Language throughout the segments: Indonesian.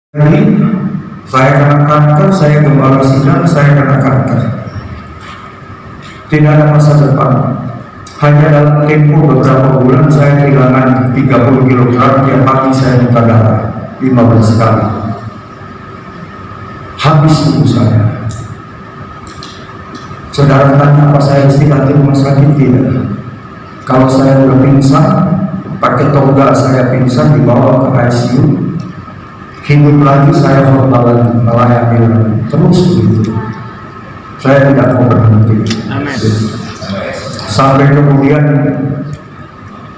Jadi saya kena kanker, saya gembala sidang, saya kena kanker. Tidak ada masa depan. Hanya dalam tempo beberapa bulan saya kehilangan 30 kg. Tiap pagi saya muntah darah 15 kali. Habis tubuh saya. Saudara tanya apa saya istirahat di rumah sakit? Tidak. Kalau saya udah pingsan, pakai toga saya pingsan, dibawa ke ICU. Hidup lagi, saya khotbah lagi, melayani lagi, terus begitu. Saya tidak mau berhenti. Amin. Sampai kemudian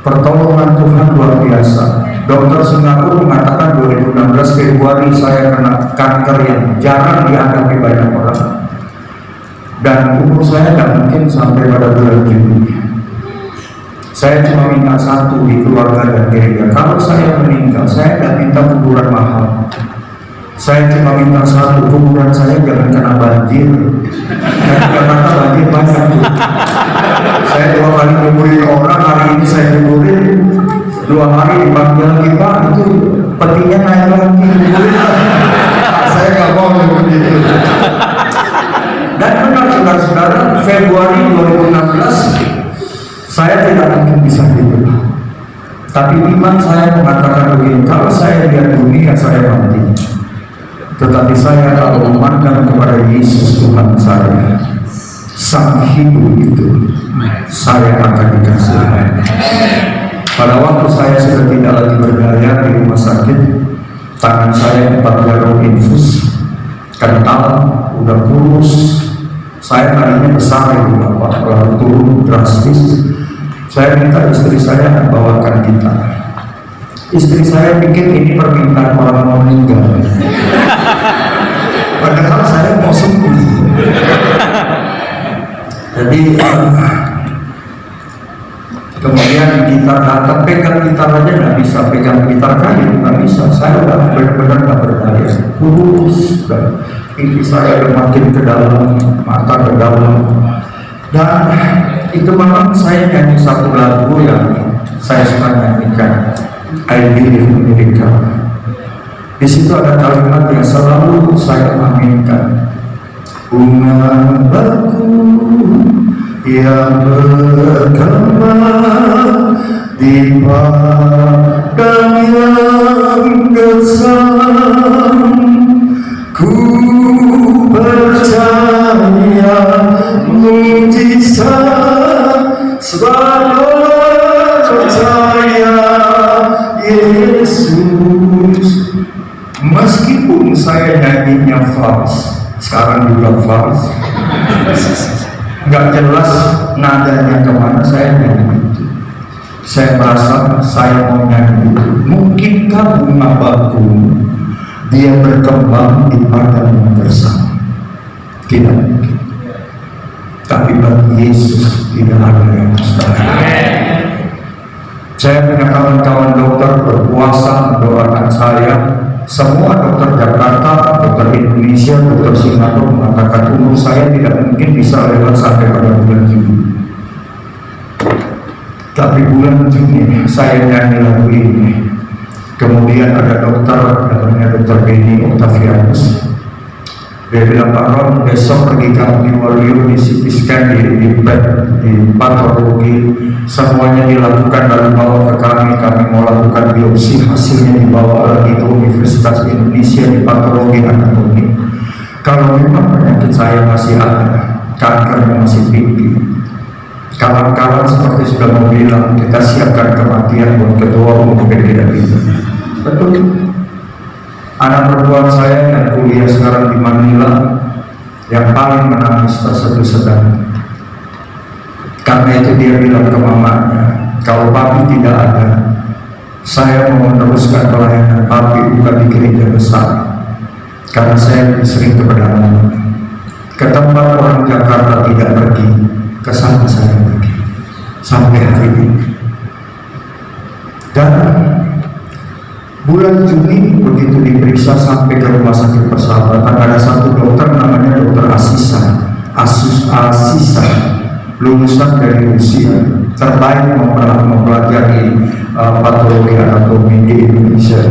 pertolongan Tuhan luar biasa. Dokter Singapura mengatakan 2016 Februari saya kena kanker yang jarang dihadapi banyak orang. Dan umur saya tidak mungkin sampai pada bulan Juni. Saya cuma minta satu di keluarga dan gereja. Kalau saya meninggal, saya tidak minta kuburan mahal. Saya cuma minta satu, kuburan saya jangan kena banjir. Dan Jakarta banjir banyak tuh. Saya 2 kali kuburin orang, hari ini saya kuburin 2 hari dipanggil lagi, Pak, itu petinya naik lagi, kuburin. Saya nggak mau begitu. Dan benar saudara-saudara, Februari 2016 saya tidak mungkin bisa hidup. Tapi iman saya mengatakan begini, kalau saya lihat dunia saya mati. Tetapi saya kalau memandang kepada Yesus Tuhan saya, sang hidup itu, saya akan dikasih. Pada waktu saya sudah tidak lagi berdaya di rumah sakit, tangan saya 4 jarum infus, kental, udah kurus. Saya tadinya besar itu Bapak, lalu turun drastis. Saya minta istri saya bawakan gitar. Istri saya pikir ini permintaan orang mau meninggal. Padahal saya mau sembuh. Jadi kemudian gitar datang, pegang gitar aja nggak bisa, pegang gitar kayu nggak bisa. Saya udah benar-benar nggak berdaya, kurus, pipi saya udah makin ke dalam, mata ke dalam. Dan itu memang saya nyanyi satu lagu yang saya suka nyanyikan, I Believe in Miracle. Di situ ada kalimat yang selalu saya aminkan. Bunga baku yang berkembang di padang yang gersam, ku percaya mujizat selalu percaya Yesus. Meskipun saya nyanyinya fals, sekarang juga fals, nggak jelas nadanya kemana, saya nyanyi itu. Saya merasa saya mau nyanyi itu. Mungkinkah bunga baku dia berkembang di padang yang gersam? Tidak mungkin. Tapi bagi Yesus tidak ada yang mustahil. Saya punya kawan-kawan dokter berpuasa mendoakan saya. Semua dokter Jakarta, dokter Indonesia, dokter Singapura mengatakan umur saya tidak mungkin bisa lewat sampai pada bulan Juni. Tapi bulan Juni saya nyanyi lagu ini. Kemudian ada dokter namanya Dr. Benny Octavianus. Dia bilang, Pak Ron, besok pergi kami di Wario, di CT scan, di PET, di patologi, semuanya dilakukan lalu bawa ke kami mau lakukan biopsi, hasilnya dibawa lagi ke Universitas Indonesia di patologi anatomi. Kalau memang penyakit saya masih ada, kankernya masih tinggi, kawan-kawan seperti sudah mau bilang, kita siapkan kematian buat ketua umum PDIP. Betul. Anak perempuan saya yang kuliah sekarang di Manila, yang paling menangis terseduh sedang. Karena itu dia bilang ke mamanya, kalau papi tidak ada, saya mau meneruskan pelayanan papi bukan di gereja besar. Karena saya lebih sering ke pedalaman, ke tempat orang Jakarta tidak pergi, ke sana saya pergi sampai hari ini. Dan bulan Juni begitu diperiksa sampai ke rumah sakit Persahabatan, ada satu dokter namanya Dokter Asisa, lulusan dari Rusia, terbaik mempelajari patologi anatomi di Indonesia.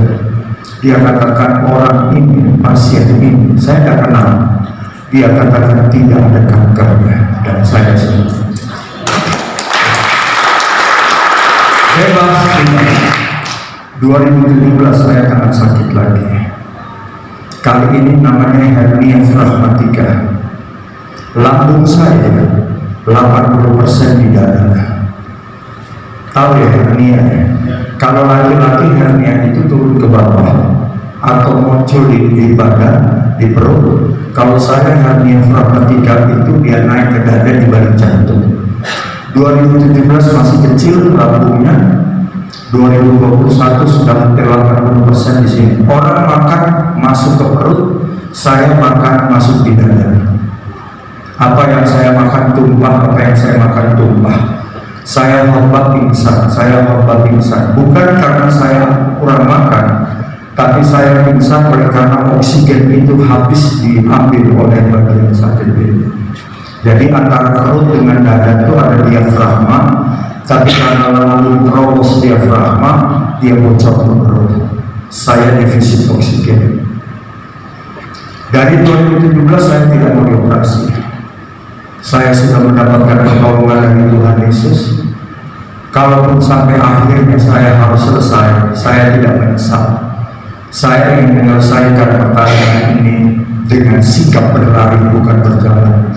Dia katakan orang ini, pasien ini, saya tidak kenal. Dia katakan tidak ada kankernya, dan saya sembuh. Bebas ini. 2017 saya kena sakit lagi. Kali ini namanya hernia fragmatika. Lambung saya 80% di dada. Tahu ya hernia ya? Kalau laki-laki hernia itu turun ke bawah atau muncul di badan, di perut. Kalau saya hernia fragmatika itu dia naik ke dada di balik jantung. 2017 masih kecil lambungnya, 2021 sudah hampir 80% di sini. Orang makan masuk ke perut, saya makan masuk di dada. Apa yang saya makan tumpah, apa yang saya makan tumpah. Saya khotbah pingsan, bukan karena saya kurang makan, tapi saya pingsan oleh karena oksigen itu habis diambil oleh bagian sakit ini. Jadi antara perut dengan dada itu ada diafragma, tapi karena lambung terobos diafragma, dia bocor ke perut. Saya defisit oksigen. Dari 2017 saya tidak mau dioperasi. Saya sudah mendapatkan pertolongan dari Tuhan Yesus. Kalaupun sampai akhirnya saya harus selesai, saya tidak menyesal. Saya ingin menyelesaikan pertandingan ini dengan sikap berlari bukan berjalan.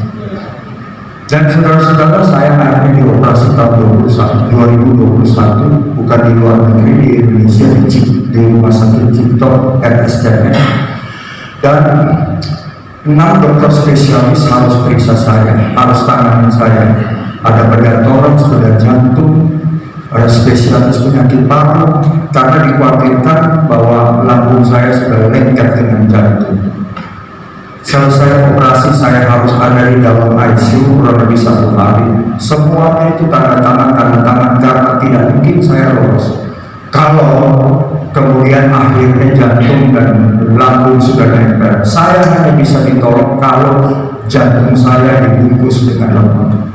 Dan saudara-saudara, saya akhirnya dioperasi tahun 2021, bukan di luar negeri, di Indonesia, di rumah sakit Cipto RSCM. Dan 6 dokter spesialis harus periksa saya, harus tangani saya. Ada bedah toraks, bedah jantung, ada spesialis penyakit paru, karena dikhawatirkan bahwa lambung saya sudah lengket dengan jantung. Selesai operasi saya harus ada di dalam ICU kurang lebih 1 hari. Semuanya itu tanda tangan karena tidak mungkin saya lolos. Kalau kemudian akhirnya jantung dan lambung sudah nempel, saya hanya bisa ditolong kalau jantung saya dibungkus dengan lemak.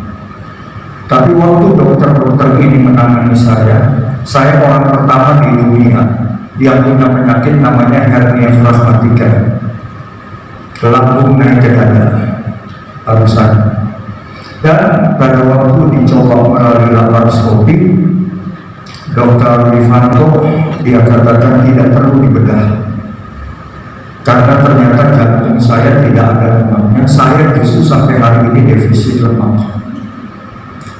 Tapi waktu dokter-dokter ini menangani saya orang pertama di dunia yang punya penyakit namanya hernia fragmatika. Lambung naik ke dada barusan. Dan pada waktu dicoba melalui laparoskopi, Dr. Rifanto dia katakan tidak perlu dibedah karena ternyata jantung saya tidak ada lemaknya. Saya justru sampai hari ini defisit lemak.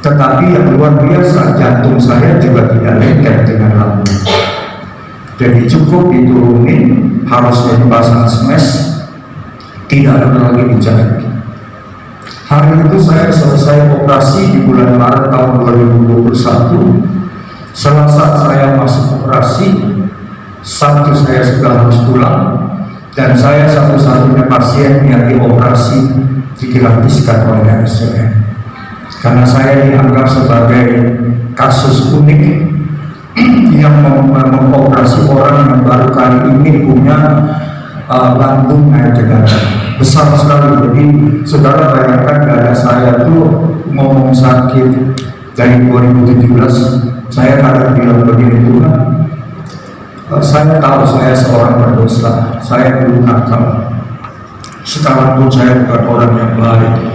Tetapi yang luar biasa, jantung saya juga tidak lengket dengan lambung. Jadi cukup diturunin, harusnya dipasang smash, tidak ada lagi dijahit. Hari itu saya selesai operasi di bulan Maret tahun 2021. Selasa saya masuk operasi, Sabtu saya sudah harus pulang, dan saya satu-satunya pasien yang dioperasi digratiskan oleh RSCM. Karena saya dianggap sebagai kasus unik yang mengoperasi orang yang baru kali ini punya lambung naik ke dada besar sekali. Jadi saudara bayangkan dada saya tuh ngomong sakit dari 2017. Saya kadang bilang begini, Tuhan, saya tahu saya seorang berdosa, saya dulu nakal, sekarang pun saya bukan orang yang baik,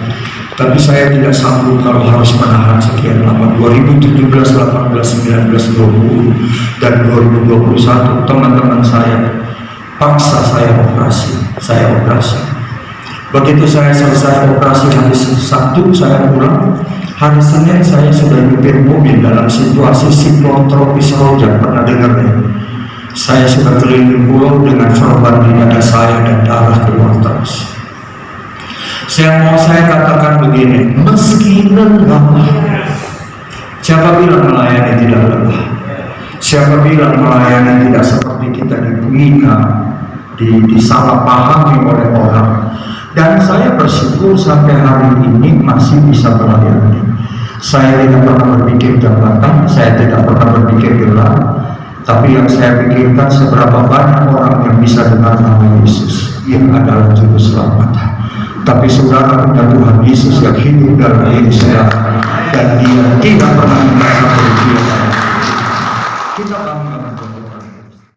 tapi saya tidak sanggup kalau harus menahan sekian lama. 2017, 18, 19, 20 dan 2021 teman-teman saya paksa saya operasi. Begitu saya selesai operasi hari Sabtu saya pulang, hari Senin saya sudah nyetir mobil dalam situasi siklon tropis Rojan, pernah dengar ya? Saya sudah keliling pulau dengan sorban di dada saya dan darah keluar terus. Saya katakan begini, meski lelah, siapa bilang melayani tidak lelah? Siapa bilang melayani tidak seperti kita dibina, disalahpahami oleh orang? Dan saya bersyukur sampai hari ini masih bisa melayani. Saya tidak pernah berpikir jabatan, saya tidak pernah berpikir gelar, tapi yang saya pikirkan seberapa banyak orang yang bisa dengar nama Yesus yang adalah juru selamat. Tapi saudara punya Tuhan Yesus yang hidup dalam diri saya, dan dia tidak pernah merasa kerugian.